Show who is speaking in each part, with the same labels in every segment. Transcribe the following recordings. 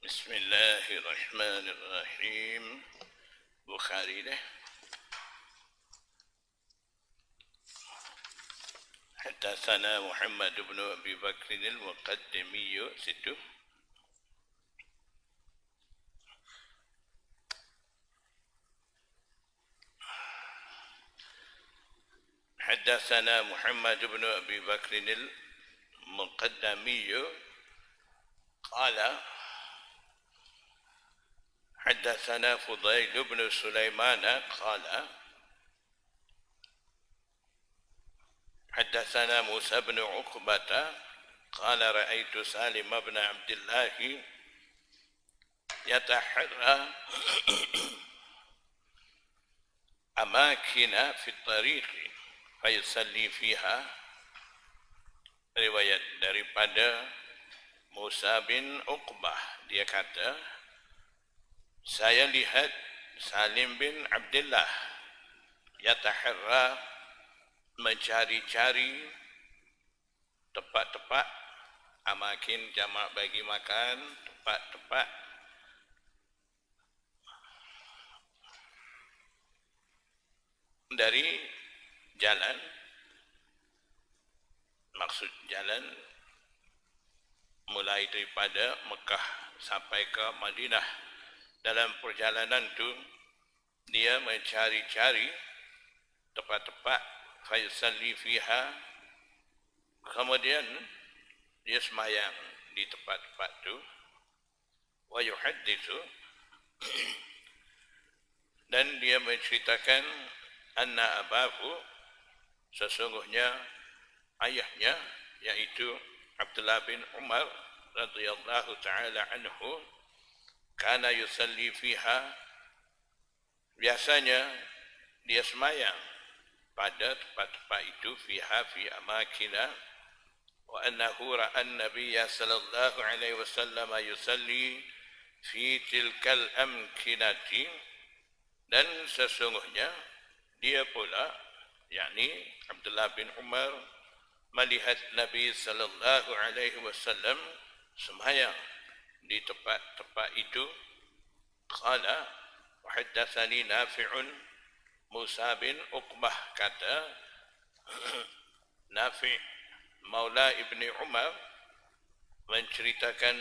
Speaker 1: Bismillahirrahmanirrahim. Bukhari deh. Hadatsana Muhammad bin Abi Bakr al-Muqaddimi situ. Hadatsana Muhammad bin Abi Bakr al-Muqaddami qala حدثنا فضيل بن سليمان قال حدثنا موسى بن عقبة قال رأيت سالم بن عبد الله يتحرى أماكن في الطريق فيصلي فيها. Riwayat daripada Musa bin Uqbah, dia kata, saya lihat Salim bin Abdullah yataharra, mencari-cari tempat-tempat Amakin jamak bagi makan, tempat-tempat dari jalan, maksud jalan mulai daripada Mekah sampai ke Madinah. Dalam perjalanan itu dia mencari-cari tempat-tempat fayusalli fiha, kemudian dia semayang di tempat-tempat itu, wa yuhadditsu, dan dia menceritakan anna abahu, sesungguhnya ayahnya yaitu Abdullah bin Umar radhiyallahu taala anhu, kana yusalli fiha, biasanya dia semayang pada tempat-tempat itu, fiha fi amakina, wa annahu ra'a an-nabiyya sallallahu alaihi wasallam yusalli fi tilkal amkinati, dan sesungguhnya dia pula, yakni Abdullah bin Umar, melihat Nabi sallallahu alaihi wasallam sembahyang di tempat-tempat itu. Qala wa haddatsani Nafi'un, Musa bin Uqbah kata, Nafi' Maula Ibni Umar menceritakan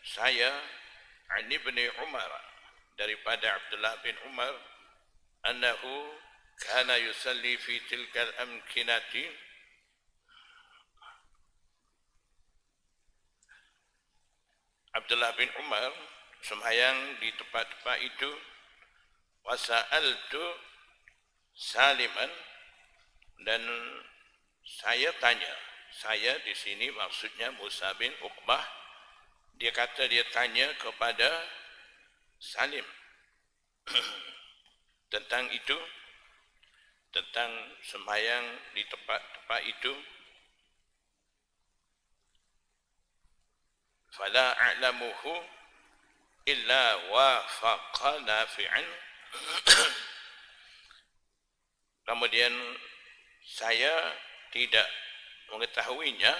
Speaker 1: saya, an Ibni Umar, daripada Abdullah bin Umar, annahu kana yusalli fi tilkal amkinati, Abdullah bin Umar sembahyang di tempat-tempat itu. Wasa'altu Saliman, dan saya tanya, saya di sini maksudnya Musa bin Uqbah, dia kata dia tanya kepada Salim tentang itu, tentang sembahyang di tempat-tempat itu. Fala a'lamuhu illa wafaqa Nafi'an, kemudian saya tidak mengetahuinya,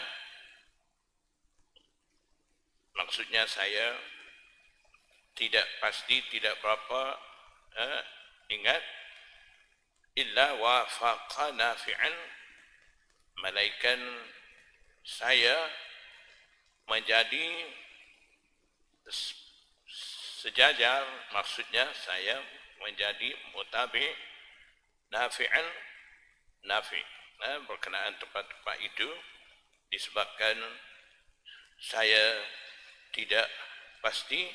Speaker 1: maksudnya saya tidak pasti, tidak berapa ingat, illa wafaqa Nafi'an, melainkan saya menjadi sejajar, maksudnya saya menjadi mutabi Nafi'an, Nafi' berkenaan tempat-tempat itu, disebabkan saya tidak pasti,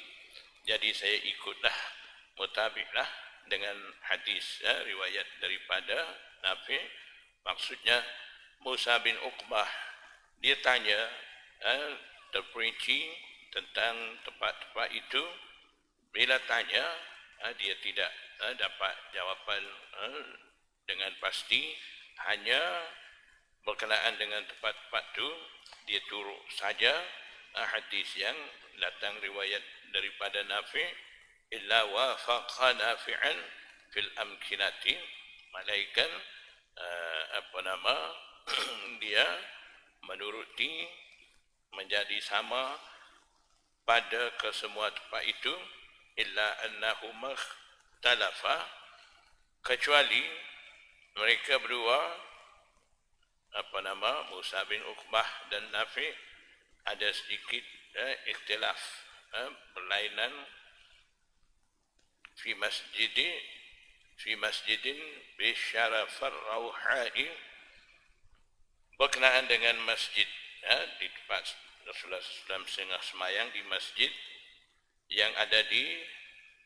Speaker 1: jadi saya ikutlah, mutabi'lah dengan hadis riwayat daripada Nafi'. Maksudnya Musa bin Uqbah, dia tanya terperinci tentang tempat-tempat itu. Bila tanya, dia tidak dapat jawapan dengan pasti, hanya berkenaan dengan tempat-tempat itu dia turut saja hadis yang datang riwayat daripada Nafi', illa wafaqa Nafi'an fil amkinati, malaikan dia menuruti, menjadi sama pada kesemua tempat itu, illa annahuma ikhtalafa, kecuali mereka berdua, Musa bin Uqbah dan Nafi', ada sedikit ikhtilaf, berlainan, fi masjidin bi syarafar rauha'i, berkenaan dengan masjid, di tempat Rasulullah SAW semayang di masjid yang ada di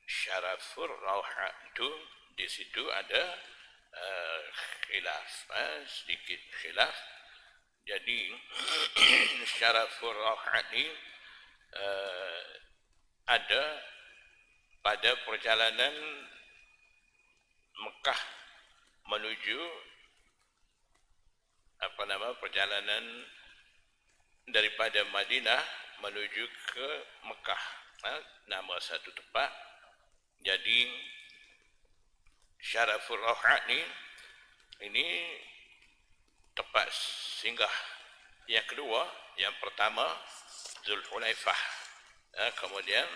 Speaker 1: Syarafur Rauha itu. Di situ ada khilaf, sedikit khilaf. Jadi Syarafur Rauha ini ada pada perjalanan Mekah menuju perjalanan daripada Madinah menuju ke Mekah, nama satu tempat. Jadi Syarafur Rauha ini tempat singgah yang kedua, yang pertama Zulhulaifah, kemudian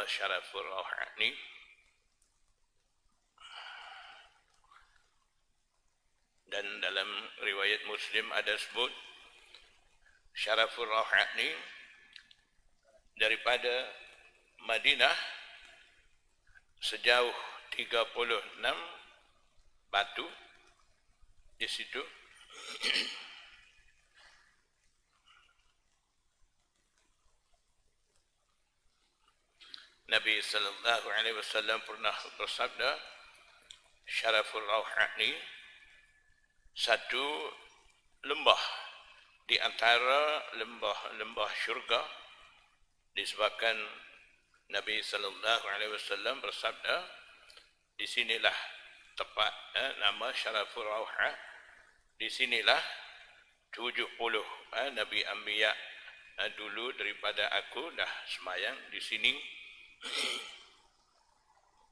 Speaker 1: Syarafur Rauhani. Dan dalam riwayat Muslim ada sebut Syarafur Rauhani daripada Madinah sejauh 36 batu di situ. Nabi sallallahu alaihi wasallam pernah bersabda, Syaraful Rauhani satu lembah di antara lembah syurga, disebabkan Nabi sallallahu alaihi wasallam bersabda, di sinilah tepat nama Syaraful Rauha, di sinilah 70 Nabi Anbiya dulu daripada aku dah semayang di sini.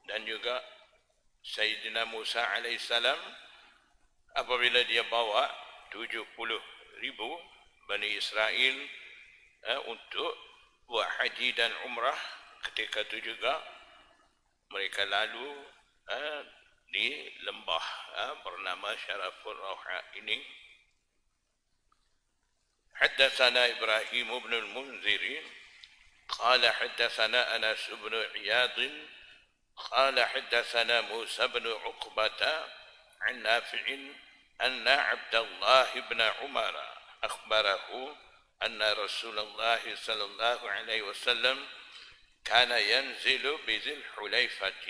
Speaker 1: Dan juga Sayyidina Musa alaihissalam apabila dia bawa 70,000 Bani Israel untuk buat haji dan umrah, ketika itu juga mereka lalu di lembah bernama Syaraful Rauha ini. Haddatsana Ibrahim bin al-Munzir قال حدثنا أنس بن عياض قال حدثنا موسى بن عقبة عن نافع أن عبد الله بن عمر أخبره أن رسول الله صلى الله عليه وسلم كان ينزل بذي الحليفة.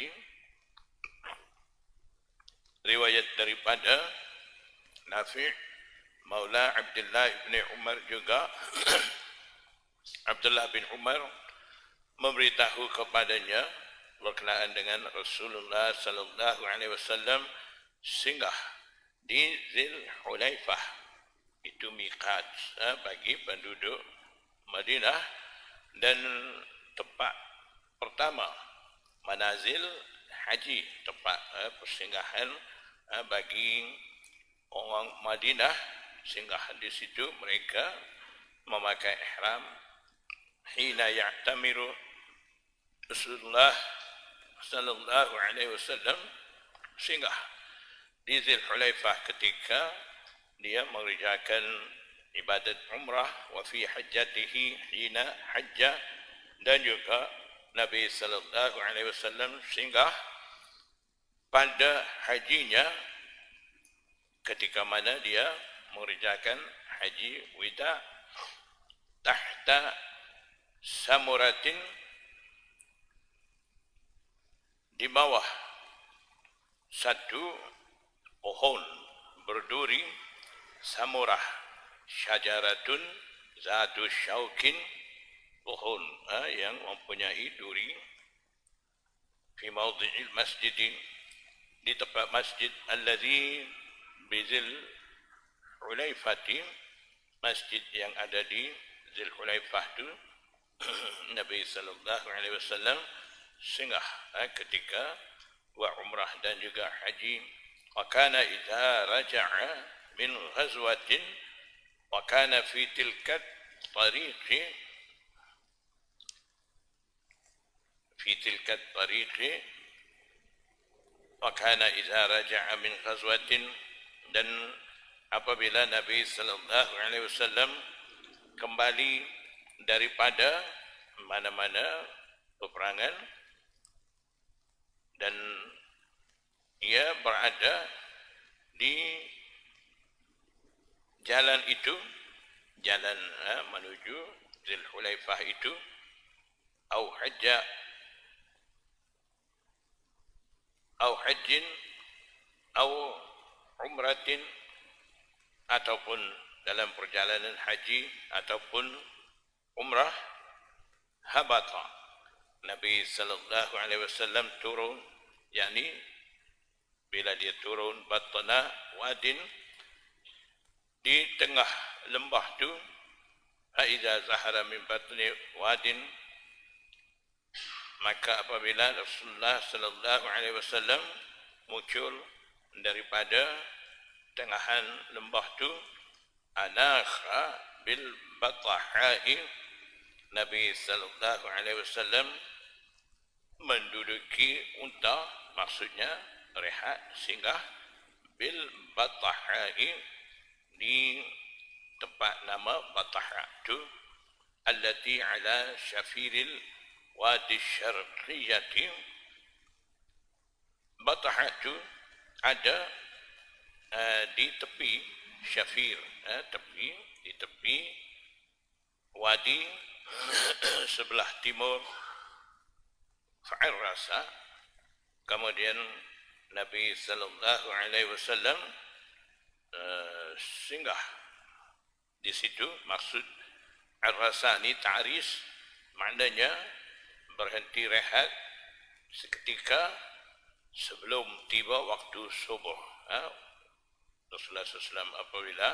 Speaker 1: Riwayat daripada Nafi' Maula Abdullah bin Umar juga Abdullah bin Umar memberitahu kepadanya berkenaan dengan Rasulullah sallallahu alaihi wasallam singgah di Zulhulaifah, itu miqat bagi penduduk Madinah, dan tempat pertama manazil haji, tempat persinggahan bagi orang Madinah singgah di situ. Mereka memakai ihram. Hina ya'tamiru Rasulullah sallallahu alaihi wasallam singgah di Zulhulaifah ketika dia mengerjakan ibadat umrah, wa fi hajjatihi hina hajja, dan juga Nabi sallallahu alaihi wasallam singgah pada hajinya ketika mana dia mengerjakan haji wida tahta samuratin, di bawah satu pohon berduri, samurah syajaratun zatu syaukin, pohon yang mempunyai duri, fi mawdi'il masjid, di tempat masjid alladhi bizil Hulaifati, masjid yang ada di Zulhulaifah itu. Nabi sallallahu alaihi wasallam singgah ketika buat umrah dan juga haji. Wa kana idza raja'a min ghazwatin wa kana fi tilka tariqi wa kana idza raja'a min ghazwatin, dan apabila Nabi sallallahu alaihi wasallam kembali daripada mana-mana peperangan dan ia berada di jalan itu, jalan menuju Zulhulaifah itu, au hajja au hajjin au umratin, ataupun dalam perjalanan haji ataupun umrah, habata, Nabi sallallahu alaihi wasallam turun, yakni bila dia turun batna wadin, di tengah lembah tu, aiza zahara min batni wadin, maka apabila Rasulullah sallallahu alaihi wasallam muncul daripada tengahan lembah tu, anakha bil batahai, Nabi sallallahu alaihi wasallam menduduki unta, maksudnya rehat singgah, bil batahai, di tempat nama Bataha itu, allati ala syafiril wadi syarqiyati. Bataha itu ada di tepi syafir, di tepi wadi sebelah timur Fa'arrasa. Kemudian Nabi sallallahu alaihi wasallam singgah di situ. Maksud Arrasa ni ta'ris, maknanya berhenti rehat seketika sebelum tiba waktu subuh. Rasulullah SAW apabila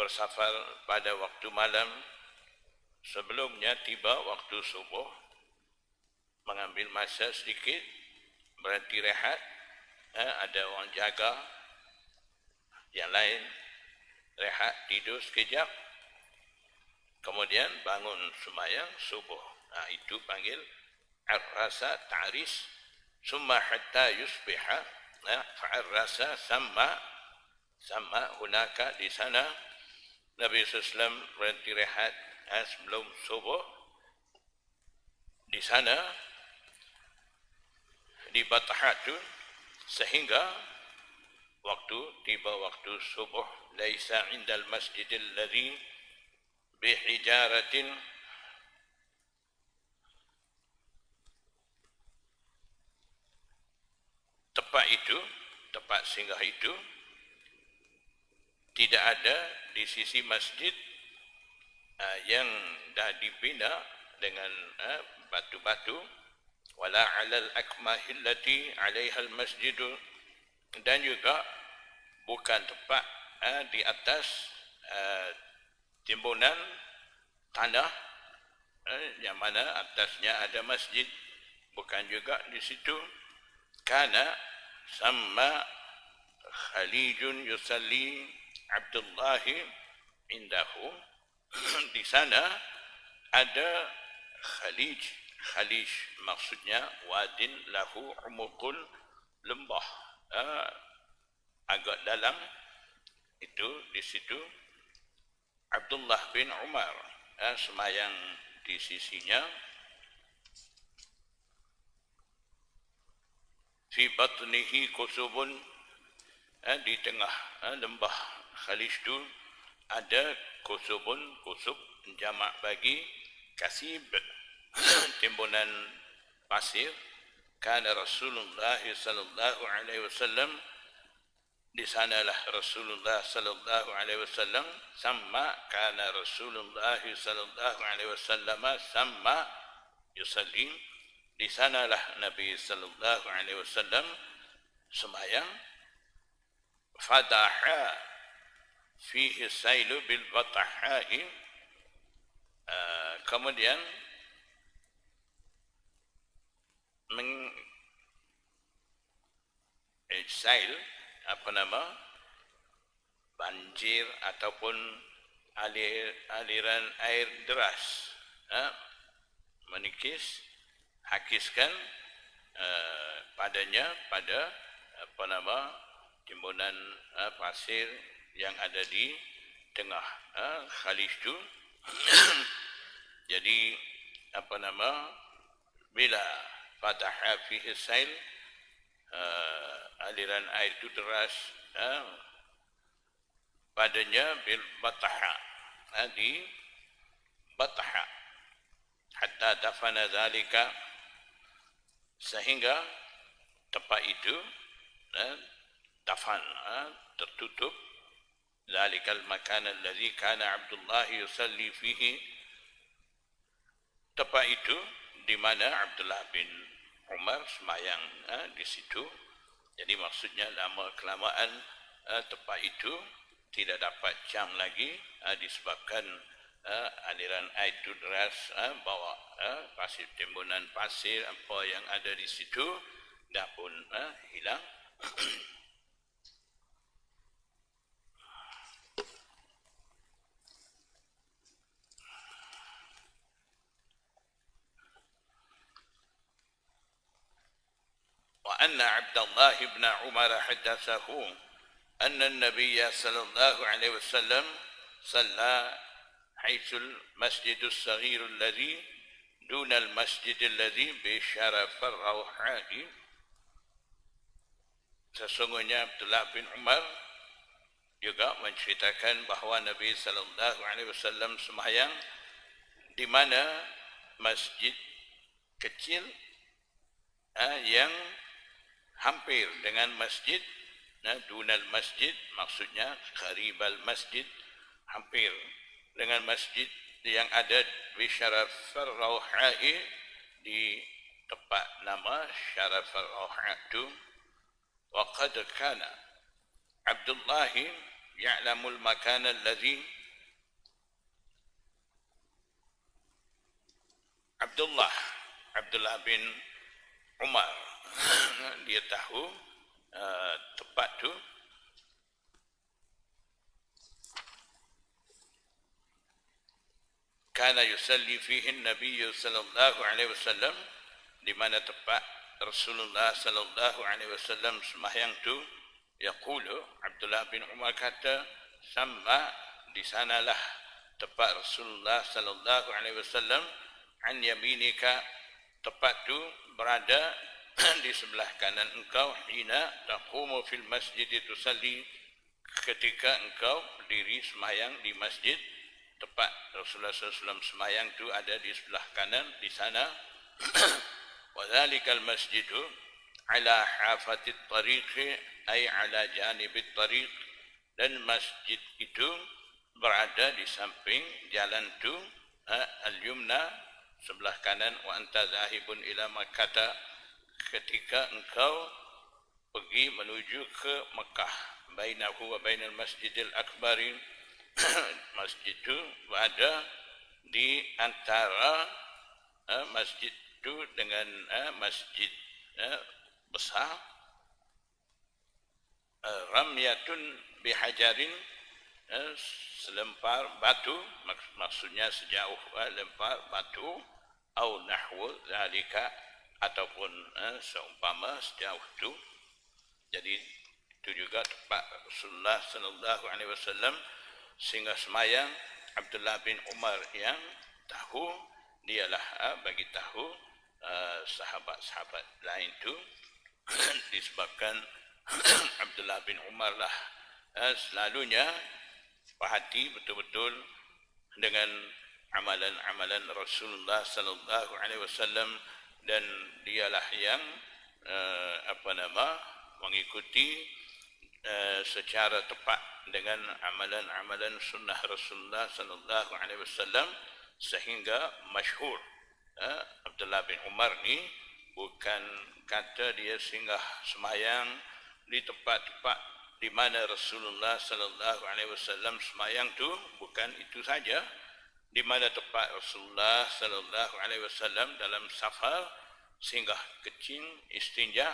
Speaker 1: bersafar pada waktu malam, sebelumnya tiba waktu subuh, mengambil masa sedikit, berhenti rehat, ada orang jaga, yang lain rehat, tidur sekejap, kemudian bangun sembahyang subuh. Itu panggil arrasa ta'ris. Summa hatta yusbiha, fa'arrasa sama hunaka, di sana Nabi SAW berhenti rehat sebelum subuh. Di sana di Bataha itu, sehingga tiba waktu subuh. Laisa indal masjidil ladzi bihijaratin, tempat singgah itu tidak ada di sisi masjid yang dah dibina dengan batu-batu, wala alal akmahil lati 'alaiha al masjid, dan juga bukan tempat di atas timbunan tanah yang mana atasnya ada masjid, bukan juga di situ. Kana sama Khalijun yusalli Abdullah indahu, di sana ada Khalij maksudnya wadin lahu umuqun, lembah agak dalam, itu di situ Abdullah bin Umar semayang di sisinya. Fi batnihi kusubun, di tengah lembah Khalij itu ada kusub, jamak bagi kasib, timbunan pasir. Kana Rasulullah sallallahu alaihi wasallam, di sanalah Rasulullah sallallahu alaihi wasallam, kana Rasulullah sallallahu alaihi wasallam yusalli, di sanalah Nabi sallallahu alaihi wasallam sembahyang. Fadaha fihi sailu bil batahai, kemudian sail, banjir ataupun aliran air deras, menikis, hakiskan padanya, pada timbunan pasir yang ada di tengah Khalij itu. Jadi bila fataha fihi sail, aliran air itu deras padanya, bil bataha, di Bataha, hatta dafana zalika, sehingga tempat itu dafan, tertutup, zalikal makan alladhi kana Abdullah yusalli fihi, tempat itu di mana Abdullah bin Umar semayang di situ. Jadi maksudnya lama kelamaan tempat itu tidak dapat jam lagi, disebabkan aliran air itu deras, bawa pasir, timbunan pasir apa yang ada di situ dah pun hilang. أن عبد الله بن عمر حدثه أن النبي صلى الله عليه وسلم صلى حيث المسجد الصغير الذي دون المسجid الذي بشرف الروحاء. Sesungguhnya Abdullah bin Umar juga menceritakan bahawa Nabi sallallahu alaihi wasallam sembahyang di mana masjid kecil yang hampir dengan masjid, dunal masjid maksudnya qaribal masjid, hampir dengan masjid yang ada di Syaraf Ar-Rawha'i, di tempat nama Syaraf Ar-Rawha' itu. Wa qad kana Abdullah ya'lamul makan alladhi Abdullah bin Umar dia tahu tempat tu. Kana yusalli fihi Nabi sallallahu alaihi wasallam, di mana tempat Rasulullah sallallahu alaihi wasallam sembahyang tu. Yaqulu, Abdullah bin Umar kata, sama di sanalah tempat Rasulullah sallallahu alaihi wasallam, an yaminika, tempat tu berada di sebelah kanan engkau, hina taqumu fil masjid tusalli, ketika engkau berdiri sembahyang di masjid. Tempat Rasulullah SAW sembahyang itu ada di sebelah kanan di sana. Wa dzalikal masjidu ala hafatit tariq ay ala janibit tariq, dan masjid itu berada di samping jalan itu, al-yumna sebelah kanan. Wa anta zahibun ila Makkah, ketika engkau pergi menuju ke Mekah. Bainahu wa bainal masjidil akbari, masjid itu berada di antara masjid itu dengan masjid besar. Ramyatun bihajarin, selempar batu, maksudnya sejauh lempar batu, au nahwu zalika, ataupun seumpama sejauh itu. Jadi itu juga tempat Rasulullah sallallahu alaihi wasallam sehingga semayang. Abdullah bin Umar yang tahu, dialah bagi tahu sahabat-sahabat lain itu. Disebabkan Abdullah bin Umar lah selalunya perhati betul-betul dengan amalan-amalan Rasulullah sallallahu alaihi wasallam, dan dialah yang mengikuti secara tepat dengan amalan-amalan sunnah Rasulullah sallallahu alaihi wasallam, sehingga masyhur. Abdullah bin Umar ni bukan kata dia singgah semayang di tempat-tempat di mana Rasulullah sallallahu alaihi wasallam semayang tu, bukan itu saja. Di mana tempat Rasulullah sallallahu alaihi wasallam dalam safar singgah kecing istinja,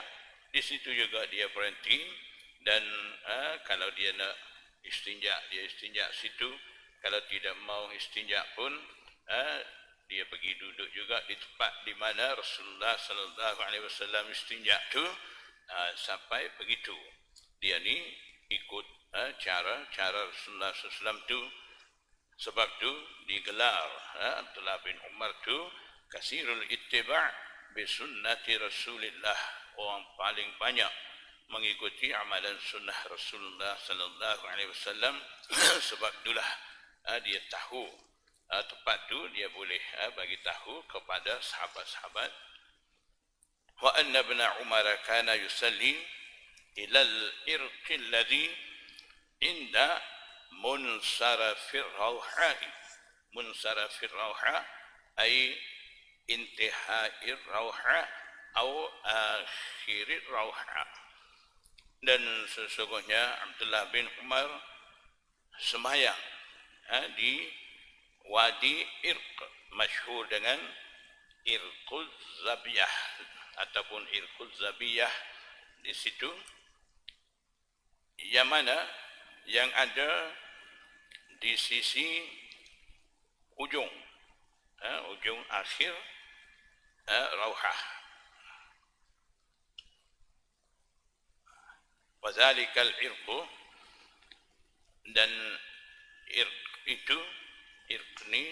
Speaker 1: di situ juga dia berhenti. Dan kalau dia nak istinja, dia istinja situ. Kalau tidak mau istinja pun dia pergi duduk juga di tempat di mana Rasulullah sallallahu alaihi wasallam istinja tu, sampai begitu. Dia ni ikut cara Rasulullah sallallahu alaihi wasallam tu. Sebab tu digelar Abdullah bin Umar tu kasirul ittiba' bi sunnati Rasulillah, orang paling banyak mengikuti amalan sunnah Rasulullah sallallahu alaihi wasallam. Sebab itulah dia tahu tempat tu, dia boleh bagi tahu kepada sahabat-sahabat. Wa anna ibn Umar kana yusalli ila al-irq alladhi inda munsarafir rawha. Munsarafir rawha ay intiha'ir rawha atau akhirir rawha. Dan sesungguhnya Abdullah bin Umar sembahyang di Wadi Irq, masyhur dengan Irquz Zabiyah ataupun Irquz Zabiyah. Di situ yang mana yang ada di sisi ujung akhir Rawhah. Wadzalikal irqu, dan irq itu, irq ni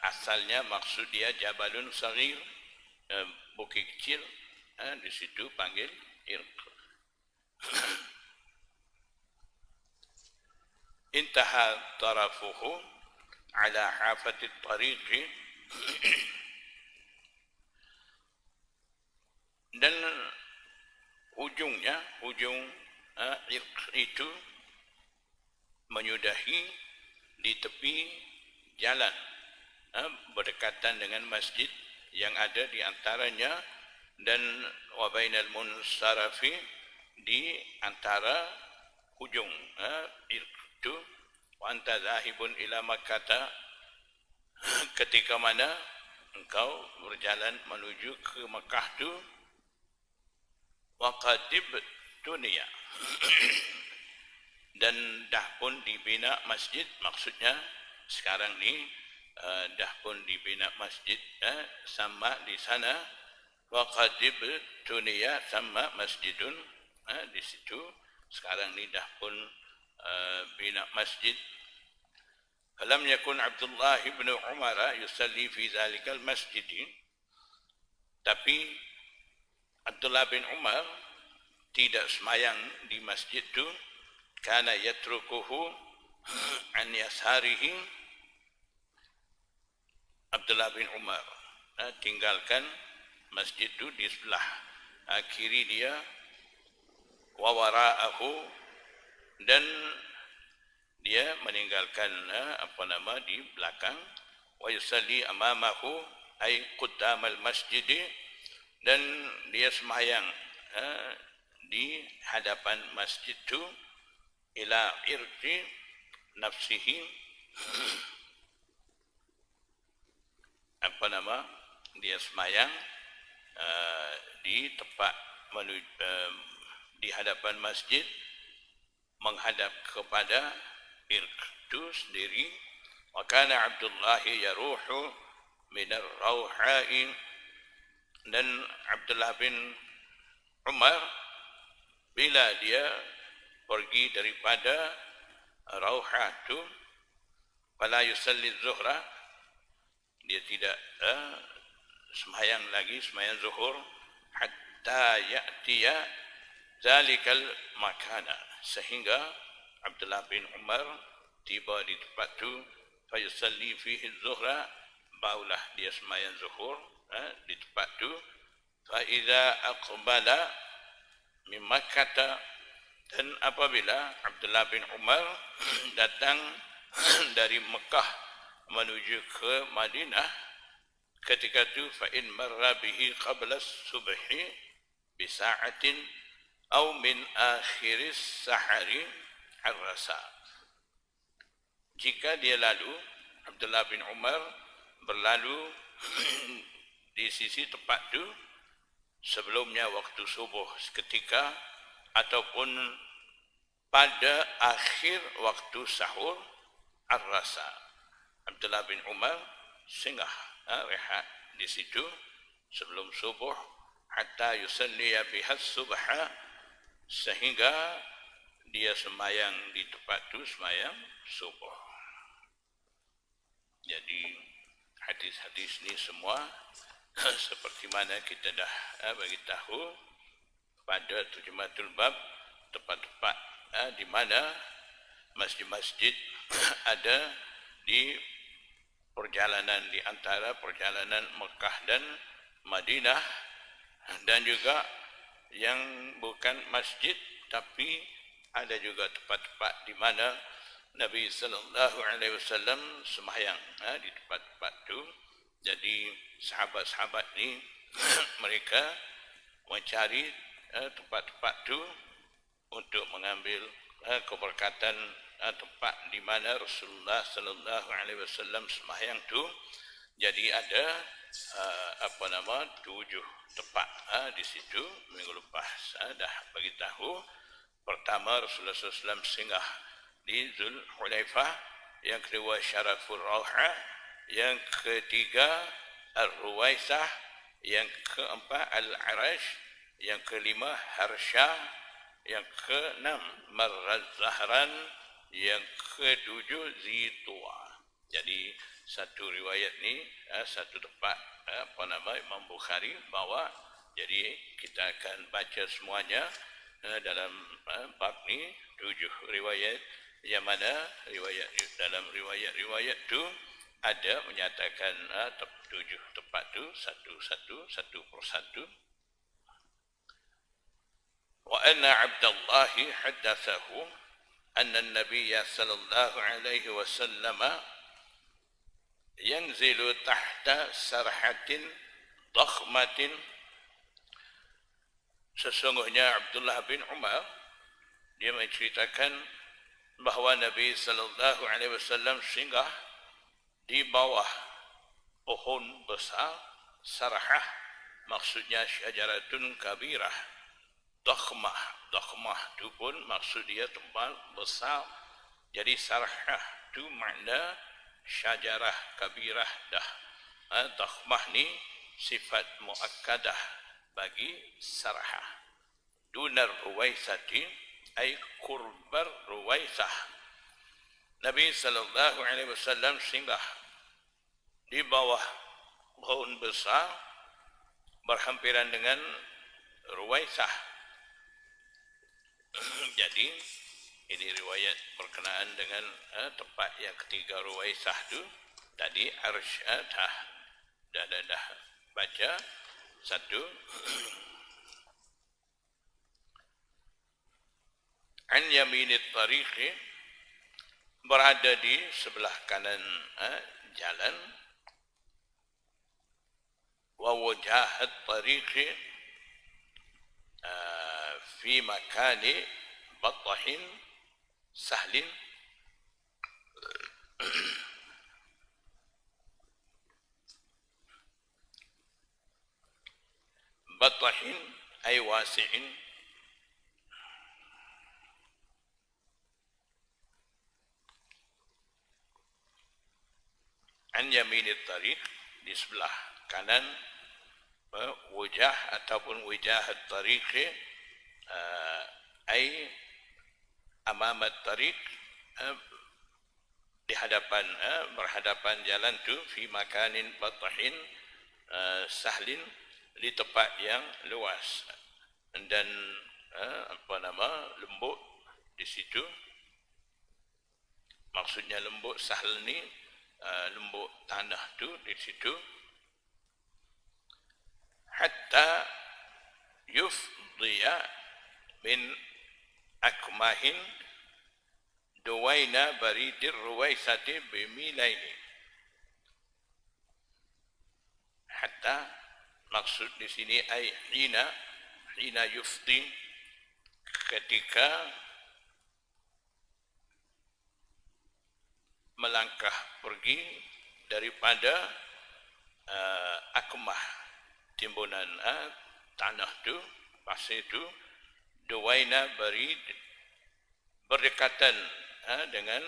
Speaker 1: asalnya maksud dia jabalun saghir, bukit kecil, di situ panggil irq. Intaha tarafuhu ala hafati tariqi, dan ujungnya, ujung irq itu menyudahi di tepi jalan, berdekatan dengan masjid yang ada di antaranya, dan wa bainal munsarafi, di antara ujung itu, wa anta zahibun ila Makkah, ketika mana engkau berjalan menuju ke Makkah tu, wa qadib dunia, dan dah pun dibina masjid, maksudnya sekarang ni dah pun dibina masjid, sama di sana, wa qadib dunia sama masjidun, di situ sekarang ni dah pun bina masjid. Falam yakun Abdullah bin Umar yusalli fi zalikal masjid, tapi Abdullah bin Umar tidak semayang di masjid itu. Kana yatrukuhu an yasarihi, Abdullah bin Umar tinggalkan masjid itu di sebelah kiri dia, wa wara'ahu, dan dia meninggalkan di belakang, wa yusalli amamahu ay quddamal masjid, dan dia sembahyang di hadapan masjid itu, ila irti nafsihi, dia sembahyang di tempat di hadapan masjid, menghadap kepada irq itu sendiri. Wa kana Abdullah yaruhu min ar-rauha'i, dan Abdullah bin Umar bila dia pergi daripada Rauhah itu, fala yusalli zuhra, dia tidak sembahyang lagi, sembahyang zuhur, hatta ya'tiya zalikal makana, sehingga Abdullah bin Umar tiba di tempat itu, fa yusalli fihi zuhra, barulah dia sembahyang zuhur di tempat itu. Fa idza aqbala min Makkah, dan apabila Abdullah bin Umar datang dari Mekah menuju ke Madinah, ketika itu fa in marra bihi qabla subhi bi sa'atin aw min akhiris sahari arrasa, jika dia lalu, Abdullah bin Umar berlalu di sisi tempat itu sebelumnya waktu subuh seketika, ataupun pada akhir waktu sahur ar-rasa, Abdullah bin Umar singgah rehat di situ sebelum subuh, hatta yusalliya bihas subha, sehingga dia sembahyang di tempat itu sembahyang subuh. Jadi hadis-hadis ini semua seperti mana kita dah bagi tahu pada terjematul bab, tempat-tempat di mana masjid-masjid ada di perjalanan, di antara perjalanan Mekah dan Madinah, dan juga yang bukan masjid tapi ada juga tempat-tempat di mana Nabi sallallahu alaihi wasallam sembahyang di tempat-tempat itu. Jadi sahabat-sahabat ni mereka mencari tempat-tempat itu untuk mengambil keberkatan tempat di mana Rasulullah sallallahu alaihi wasallam sembahyang itu. Jadi ada 7 tempat di situ. Minggu lepas dah bagi tahu. Pertama, Rasulullah SAW singgah di Zul Hulaifah, yang kedua Syarafur Rauha, yang ketiga Ar-Ruwaisah, yang keempat Al-Arash, yang kelima Harsha, yang keenam Marraz Zahran, yang ketujuh Zitua. Jadi satu riwayat ni, satu tempat Imam Bukhari bawa. Jadi kita akan baca semuanya dalam bab ni 7 riwayat, yang mana dalam riwayat tu ada menyatakan 7 tempat tu satu persatu. Wa anna Abdullah haddathahu anna an-nabiy sallallahu alaihi wasallam yanzilu tahta sarhatin dakhmatin. Sesungguhnya Abdullah bin Umar dia menceritakan bahawa Nabi sallallahu alaihi wasallam singgah di bawah pohon besar sarhah, maksudnya syajaratun kabirah. Dakhmah tu pun maksud dia tempat besar. Jadi sarhah tu makna syajarah kabirah dah. Dakhmah ni sifat muakkadah bagi sarhah. Dunar ruwaisati ay kurbar ruwaisah. Nabi sallallahu alaihi wasallam singgah di bawah pohon besar berhampiran dengan ruwaisah. Jadi ini riwayat berkenaan dengan tempat yang ketiga ruwaisah tu. Tadi arsyad dah baca satu. An yaminit tariqi, berada di sebelah kanan jalan. Wa wajahat tariqi fi makani batahin sahlin. Batahin ay wasi'in. An yaminit tariq, di sebelah kanan wajah ataupun wajahat tariqi ay amamat tariq, di hadapan berhadapan jalan tu, fi makanin batahin sahlin, di tempat yang luas dan lembut di situ. Maksudnya lembut sahl ni lembut tanah tu di situ. Hatta yufdiya min akmahin duwaina baridir ruwaisati bimilaini. Hatta maksud di sini ay hina yufdi, ketika melangkah pergi daripada akmah, timbunan tanah tu, pasir tu, duwaina barid, berdekatan dengan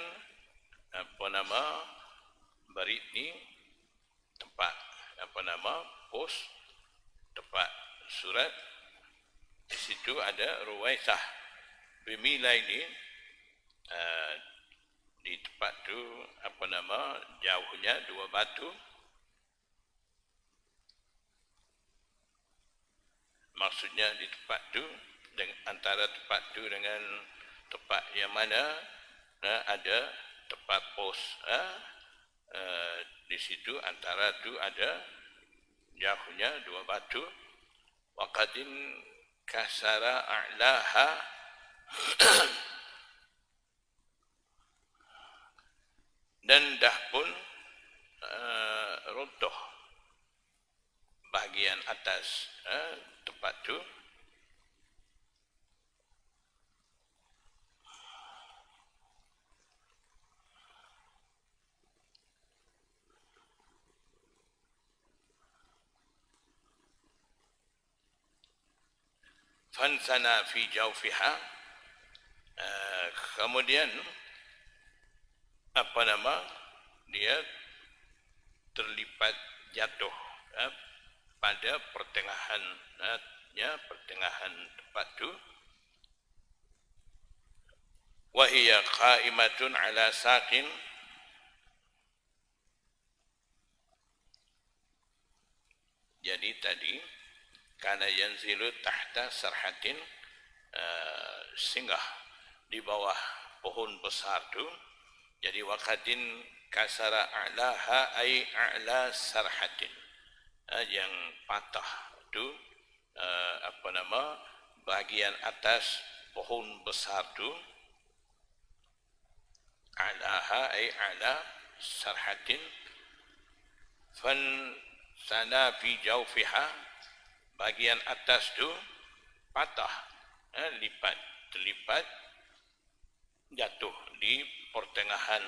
Speaker 1: barid ni tempat pos, tempat surat. Di situ ada ruwaisah bimilai ni, di tempat tu jauhnya 2 batu. Maksudnya di tempat tu, antara tempat tu dengan tempat yang mana ada tempat pos, di situ antara tu ada jauhnya 2 batu. Waqadin kasara a'laha, dan dah pun runtuh bahagian atas tempat tu. Fansana fi jawfiha, kemudian dia terlipat jatuh pada pertengahan tempat tu. wa hiya qa'imatun ala saqin. Jadi tadi kana yanzilu tahta sarhatin, singgah di bawah pohon besar tu. Jadi waqatin kasara a'laha ay a'la sarhatin, yang patah tu bahagian atas pohon besar tu. A'laha ay a'la sarhatin fan sana fi jawfiha, bahagian atas tu patah, terlipat jatuh di pertengahan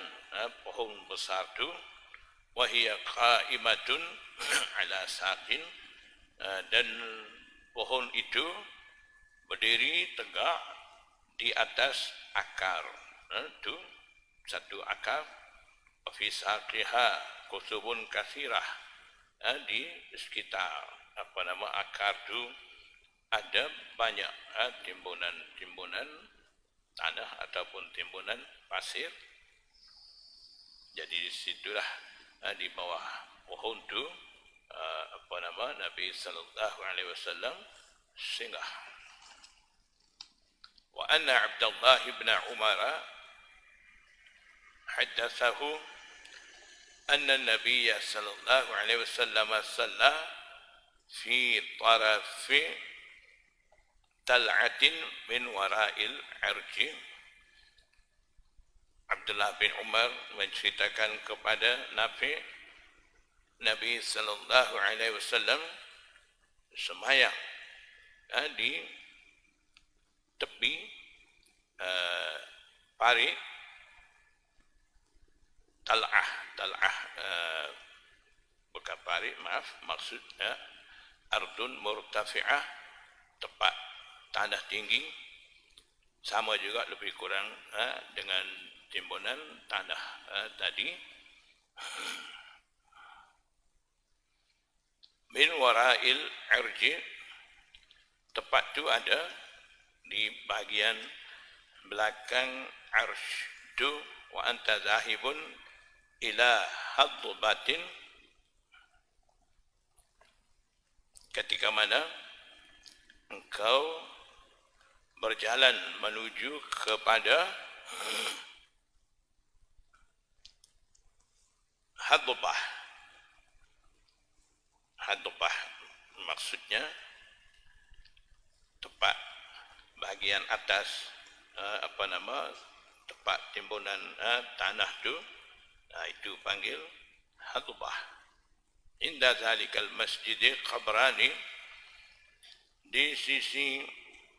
Speaker 1: pohon besar tu. Wahia qa'imatun ala saqin, dan pohon itu berdiri tegak di atas akar, tu satu akar. Fi saqiha kusubun kathirah, di sekitar akar tu ada banyak timbunan tanah ataupun timbunan pasir. Jadi di situlah di bawah pohon tu Nabi sallallahu alaihi wasallam singgah. Wa anna Abdullah bin Umar haddatsahu anna Nabiy sallallahu alaihi wasallam shalla fi tarafi tal'atin min wara'il arji. Abdullah bin Umar menceritakan kepada Nabi sallallahu alaihi wasallam sembahyang di tepi parit tal'ah, bukan parit, maaf, maksudnya ardun murtafi'ah, tempat tanah tinggi, sama juga lebih kurang dengan timbunan tanah tadi. Min wara'il arji, tempat tu ada di bahagian belakang arsh tu. Wa anta zahibun ila hadbatin, ketika mana engkau berjalan menuju kepada hadbah. Hadbah maksudnya tempat bahagian atas tempat timbunan tanah tu, itu panggil hadbah. Inda zalikal masjid qabrani, di sisi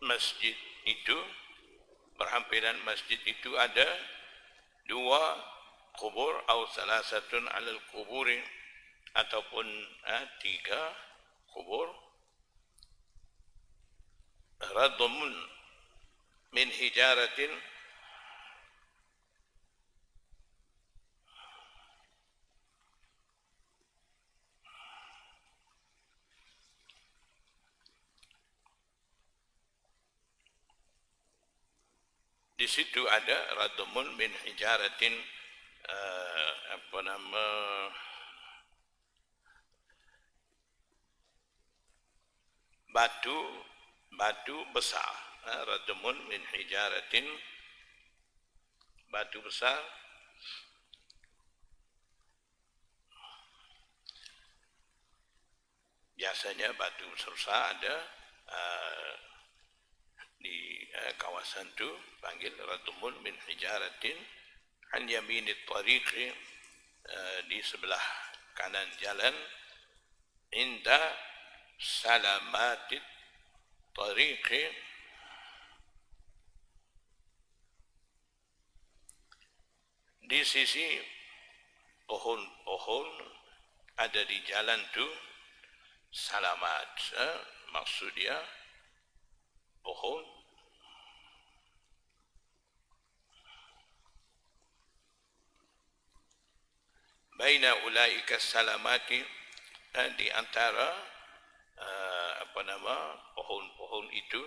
Speaker 1: masjid itu, berhampiran masjid itu ada dua kubur, atau salasatun alal kuburi, ataupun tiga kubur. Radmun min hijaratin, di situ ada radmun min hijaratin, batu besar, radmun min hijaratin, batu besar. Biasanya batu besar ada di kawasan tu, panggil radmun min hijaratin an yaminit tariqi, di sebelah kanan jalan. Inda salamatit tariqi, di sisi pohon-pohon ada di jalan tu. Salamat, maksudnya pohon. Baina ulaika salamati, di antara pohon-pohon itu,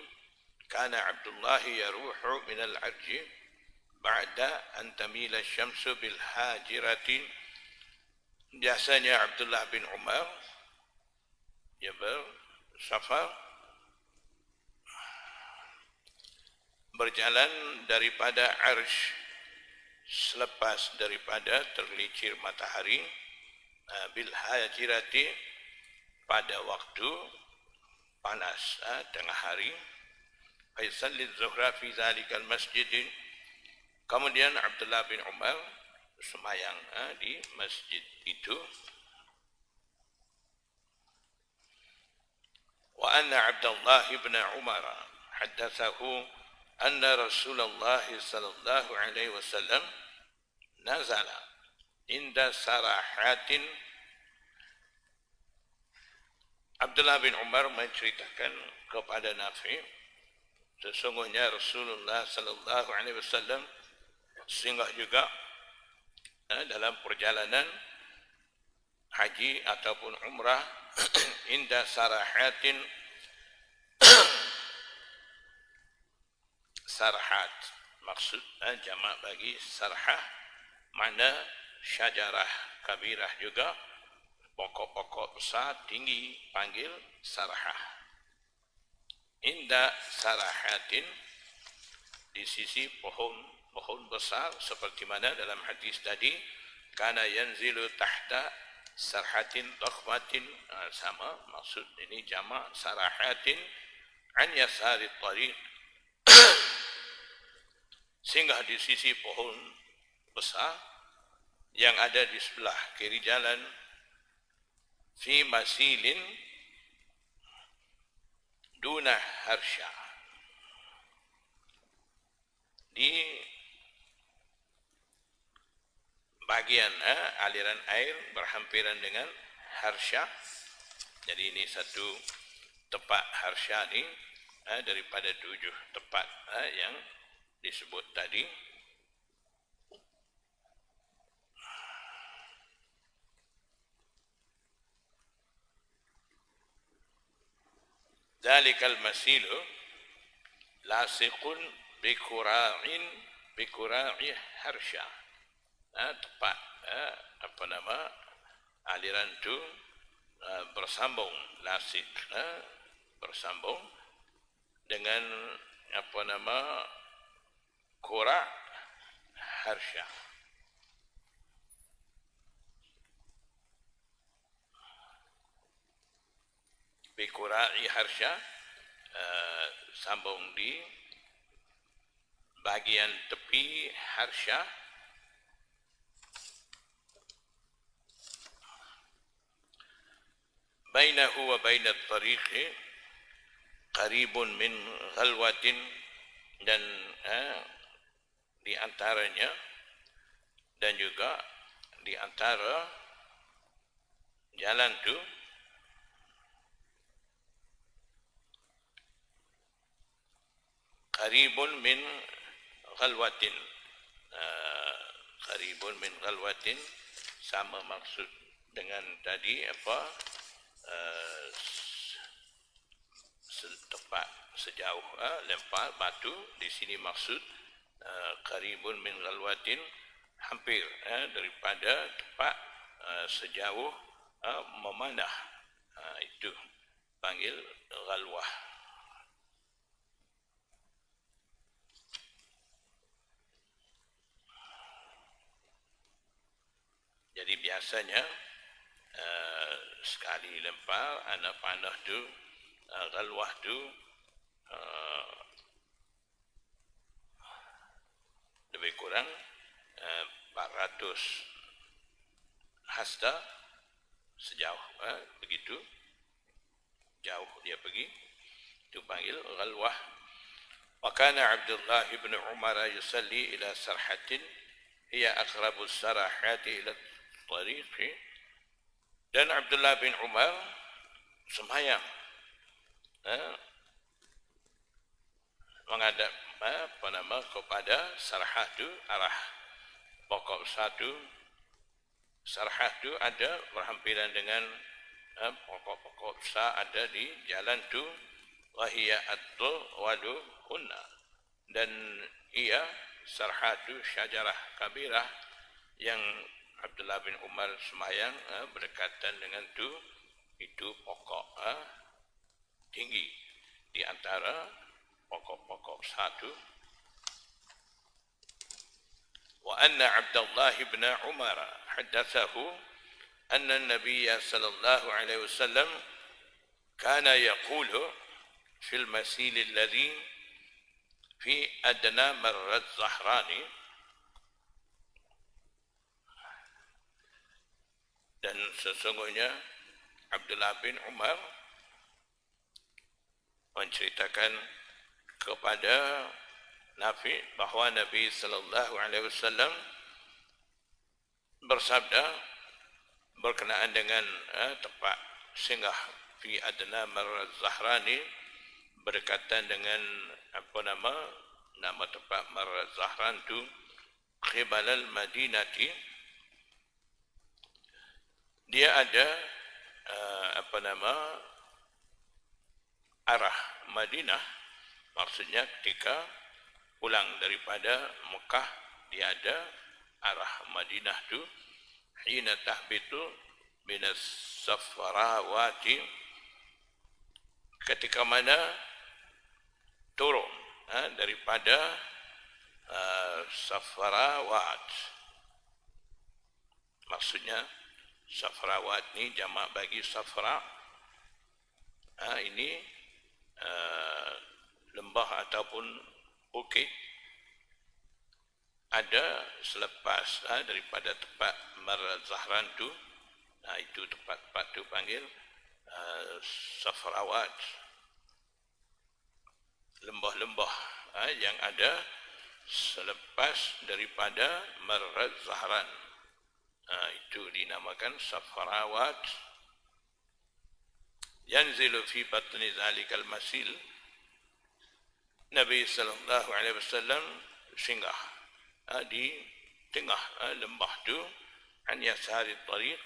Speaker 1: kana Abdullah yaruhu minal arji, ba'da an tamila syamsu bil hajirati. Biasanya Abdullah bin Umar dia bersafar berjalan daripada Arsh selepas daripada tergelincir matahari bil hajirati pada waktu panas tengah hari. Faisalli zuhra fi zalikal masjid. Kemudian Abdullah bin Umar sembahyang di masjid itu. Wa anna Abdullah bin Umar haddatsahu anna Rasulullah sallallahu alaihi wasallam nazala inda sarahatin. Abdullah bin Umar menceritakan kepada Nafi, sesungguhnya Rasulullah sallallahu alaihi wasallam singgah juga dalam perjalanan haji ataupun umrah inda sarahatin. Sarhat maksud jamak bagi sarhah, mana syajarah kabirah juga, pokok-pokok besar tinggi panggil sarhah. Inda sarahatin di sisi pohon besar, seperti mana dalam hadis tadi, kana yanzilu tahta sarhatin dakhmatin, sama maksud ini jamak sarahatin an yasari tariq, singgah di sisi pohon besar yang ada di sebelah kiri jalan. Fi masilin duna harsha, di bagian aliran air berhampiran dengan harsha. Jadi ini satu tempat harsha ni daripada 7 tempat yang disebut tadi. Zalikal masilu lasiqun bikura'i harsha. Tempat aliran itu bersambung, lasik bersambung dengan kura' harsha. Bikura'i harsha, sambung di bagian tepi harsha. Bainahu wa bainat tariqi qaribun min ghalwatin, dan di antaranya dan juga di antara jalan tu qaribun min ghalwatin. Qaribun min ghalwatin sama maksud dengan tadi tempat sejauh lempar batu. Di sini maksud qaribun min ghalwatin, hampir daripada tempat sejauh memanah, itu panggil ghalwah. Jadi biasanya sekali lempar anak panah tu, ghalwah tu lebih kurang 400 hasta, sejauh begitu jauh dia pergi, itu panggil ghalwah. Wa kana Abdullah bin Umar yusalli ila sarhatin hiya aqrabu sarahati ila tariqi, dan Abdullah bin Umar sembahyang menghadap kepada sarhah tu, arah pokok satu. Sarhah tu ada berhampiran dengan pokok-pokok besar ada di jalan tu. Wa hiya atwaluhunna, dan ia sarhatu syajarah kabirah yang Abdullah bin Umar semayang berdekatan dengan itu pokok tinggi di antara pokok-pokok satu. Wa anna Abdullah bin Umar haddathahu anna an-nabiy sallallahu alaihi wasallam kana yaqulu fil masil alladhi fi adna marrat zahrani, dan sesungguhnya Abdullah bin Umar menceritakan kepada Nafi bahawa Nabi sallallahu alaihi wasallam bersabda berkenaan dengan tempat singgah fi adna marrat zahrani, berdekatan dengan nama tempat Marrat Zahran tu, qibal al-Madinati, dia ada arah Madinah, maksudnya ketika pulang daripada Mekah dia ada arah Madinah tu, hina tahbitu minas Safarawati, ketika mana turun daripada Safarawat. Maksudnya Safarawat ni jamak bagi Safra. Ini lembah ataupun bukit ada selepas daripada tempat Marrat Zahran tu. Itu tempat tu panggil Safarawat. Lembah-lembah yang ada selepas daripada Marrat Zahran, itu dinamakan Safarawat. Yanzilu fi batni zalikal masil, Nabi sallallahu alaihi wasallam singgah di tengah lembah tu, an yasari tariq,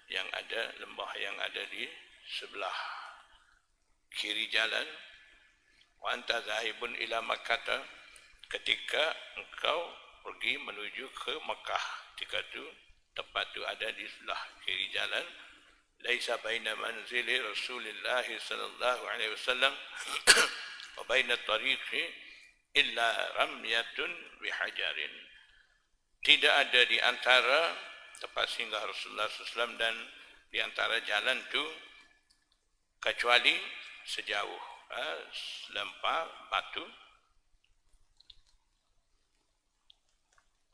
Speaker 1: yang ada lembah yang ada di sebelah kiri jalan. Wa anta zahibun ila Makkah, ketika engkau pergi menuju ke Mekah, ketika itu tempat itu ada di sebelah kiri jalan. Laisa baina manzili Rasulillah sallallahu alaihi wasallam wa baina tariqi illa ramyatun bihajarin. Tidak ada di antara tempat singgah Rasulullah SAW dan di antara jalan itu kecuali sejauh lempar batu.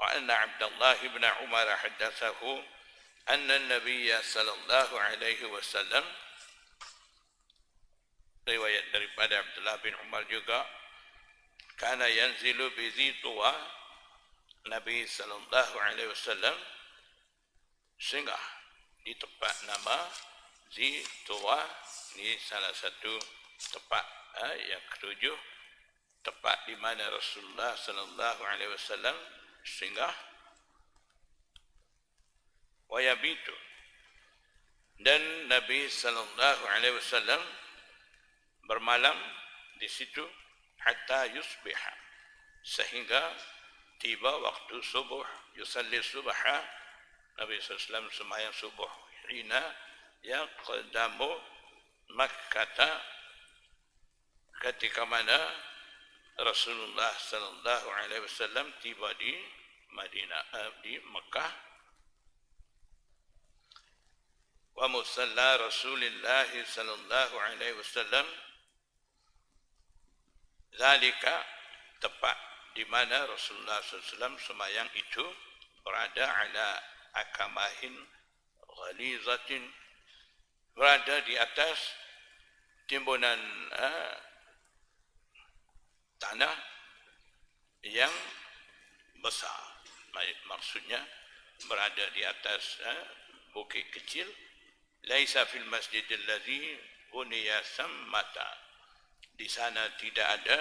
Speaker 1: Wa anna Abdullah bin Umar haddathahu anna an-nabiy sallallahu alaihi wasallam, riwayat daripada Abdullah bin Umar juga, kana yanzilu bi Zituwa, Nabi sallallahu alaihi wasallam singgah di tempat nama Zituwa. Ini salah satu tempat yang ketujuh, tempat di mana Rasulullah sallallahu alaihi wasallam singgah. Wa yabitu, dan Nabi sallallahu alaihi wasallam bermalam di situ hatta yusbiha, sehingga tiba waktu subuh. Yusalli subha, Nabi SAW sembahyang subuh. Hina yaqdamu Makkah, ketika mana Rasulullah sallallahu alaihi wasallam tiba di Madinah, di Mekah. Wa musalla Rasulullah sallallahu alaihi wasallam, zalika, tempat di mana Rasulullah SAW sembahyang itu berada ala akamahin ghalizatin, berada di atas timbunan tanah yang besar. Maksudnya berada di atas bukit kecil. Laisa fil masjidil ladzi buniya sammata, di sana tidak ada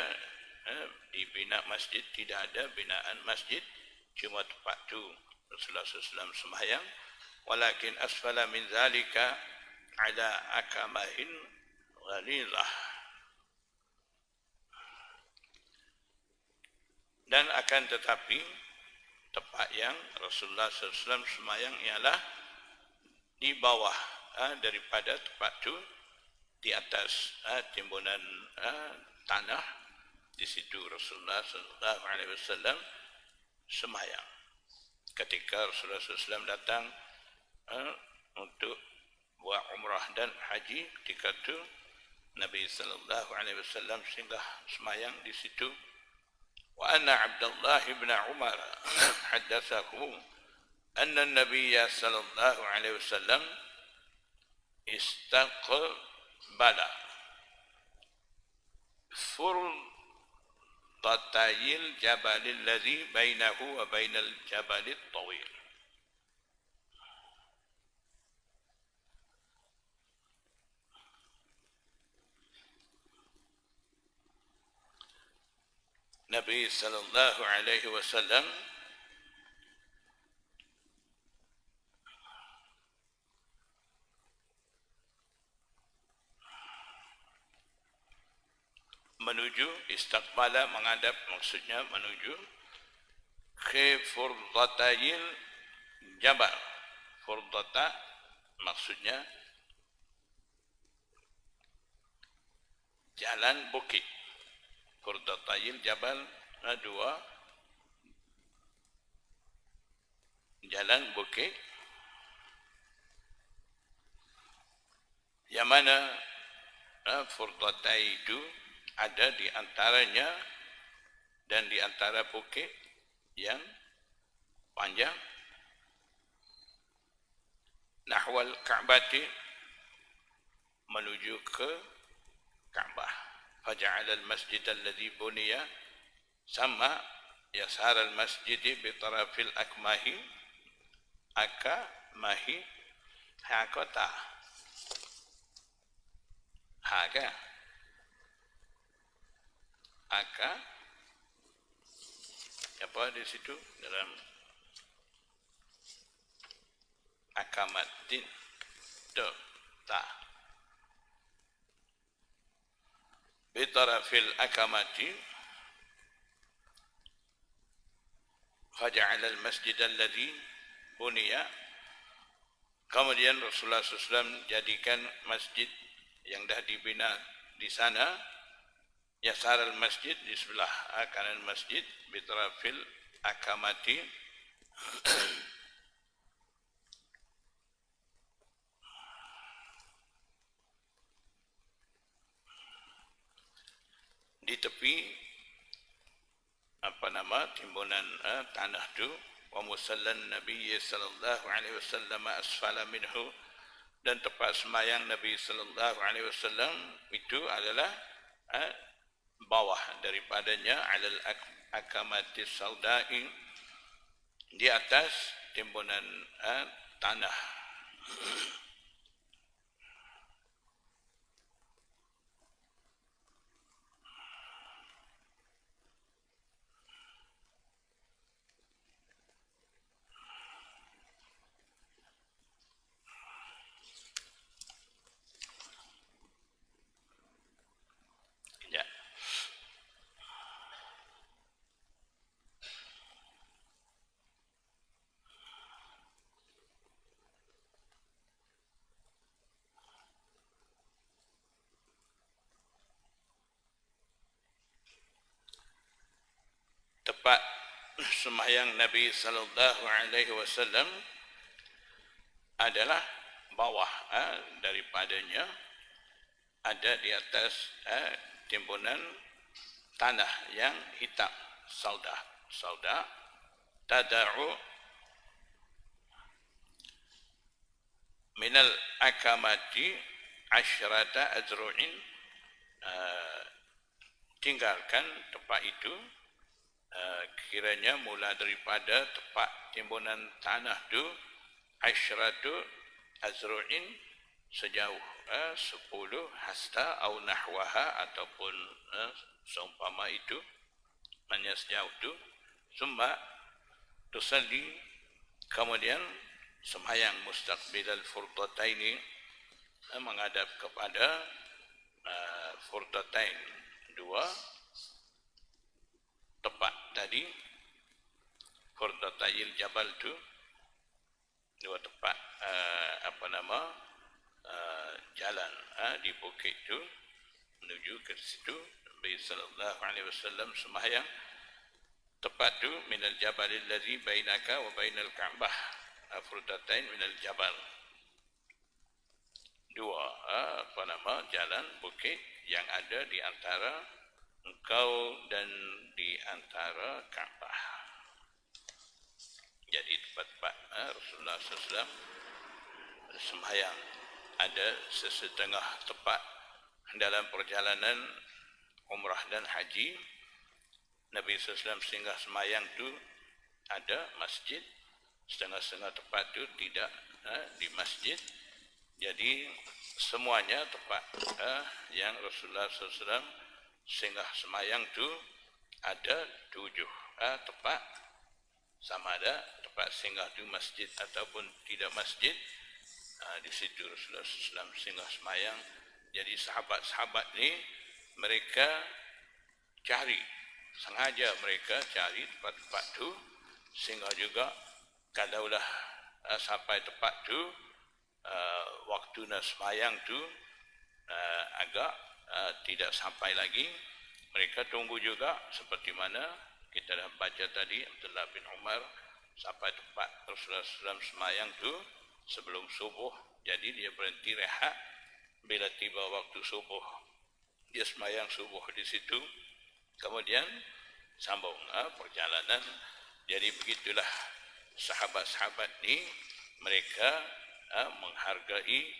Speaker 1: dibina masjid, tidak ada binaan masjid, cuma tempat tu Rasulullah SAW sembahyang. Walakin asfala min zalika ala akamahin ghalizah, Dan akan tetapi tempat yang Rasulullah SAW semayang ialah di bawah daripada tempat itu, di atas timbunan tanah. Di situ Rasulullah SAW semayang. Ketika Rasulullah SAW datang untuk buat umrah dan haji, ketika itu Nabi SAW singgah semayang di situ. Wa anna Abdullah bin Umar haddatsahu anna Nabi sallallahu alaihi wasallam istaqbala furdatayil jabal alladhi bainahu wa bainal jabal at-tawil. Nabi sallallahu alaihi wasallam menuju, istiqbala menghadap, maksudnya menuju ke furdatayil jabal. Furdata maksudnya jalan bukit. Furdatayil jabal dua jalan bukit, yang mana furdatai itu ada di antaranya dan di antara bukit yang panjang nahwal Ka'bati, menuju ke Ka'bah. Faja'ala al-masjid alladhi buniya sama yasar al-masjid bi tarafil akmahi akamahi hakota haka aka apa di situ dalam akamatin do ta bitarafil akamati faja'ala al-masjid alladhi buniya. Kemudian Rasulullah SAW jadikan masjid yang dah dibina di sana, yasar al-masjid, di sebelah kanan masjid, bitarafil akamati di tepi timbunan tanah itu. Wa musallan Nabi sallallahu alaihi wasallam asfala minhu, dan tempat semayang Nabi sallallahu alaihi wasallam itu adalah bawah daripadanya, alal akamatis saudai, di atas timbunan tanah. Tempat sembahyang Nabi sallallahu alaihi wasallam adalah bawah daripadanya, ada di atas timbunan tanah yang hitam, sauda tada'u minal akamati asyrata azru'in, tinggalkan tempat itu, kiranya mula daripada tempat timbunan tanah itu asyratu azru'in, sejauh 10 hasta au nahwaha, ataupun seumpama itu, hanya sejauh itu. Summa tusalli, kemudian sembahyang mustaqbilal furdataini, menghadap kepada furdatain, dua tempat tadi, Furdatayil Jabal tu, dua tempat jalan di bukit tu menuju ke situ. Nabi sallallahu alaihi wasallam sembahyang tepat tu minal jabalil ladzi bainaka wa bainal Ka'bah, Furdatain minal jabal. Dua jalan bukit yang ada di antara engkau dan di antara Ka'bah. Jadi tempat-tempat Rasulullah SAW sembahyang. Ada sesetengah tempat dalam perjalanan umrah dan haji, Nabi SAW singgah sembahyang tu ada masjid, setengah-setengah tempat tu tidak di masjid. Jadi semuanya tempat yang Rasulullah SAW singgah sembahyang tu ada 7 tempat. Sama ada tempat singgah tu masjid ataupun tidak masjid, di situ Rasulullah SAW singgah sembahyang. Jadi sahabat-sahabat ni mereka cari, sengaja mereka cari tempat-tempat tu, sehingga juga kalaulah sampai tempat tu waktu nak sembahyang tu agak tidak sampai lagi, mereka tunggu juga seperti mana kita dah baca tadi. Abdullah bin Umar sampai tempat Rasulullah SAW sembahyang tu sebelum subuh, jadi dia berhenti rehat. Bila tiba waktu subuh, dia sembahyang subuh di situ, kemudian sambung perjalanan. Jadi begitulah sahabat-sahabat ni, mereka menghargai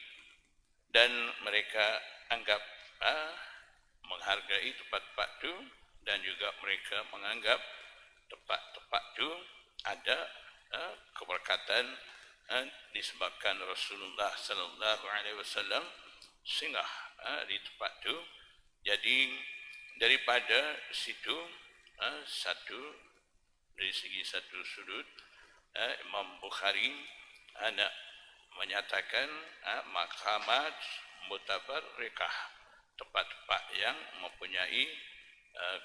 Speaker 1: dan mereka anggap menghargai tempat-tempat tu, dan juga mereka menganggap tempat-tempat tu ada keberkatan disebabkan Rasulullah sallallahu alaihi wasallam singgah di tempat tu. Jadi daripada situ dari segi satu sudut, Imam Bukhari nak menyatakan maqamat mutabarrikah, tempat-tempat yang mempunyai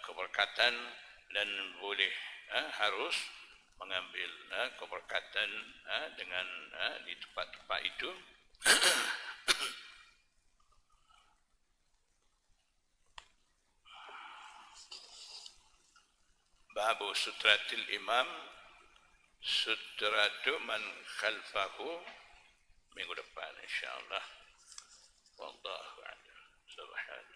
Speaker 1: keberkatan dan boleh harus mengambil keberkatan dengan di tempat-tempat itu. Babu sutratil imam, sutratu man khalfahu, minggu depan insyaAllah. Wallahu a'lam. Subhanallah.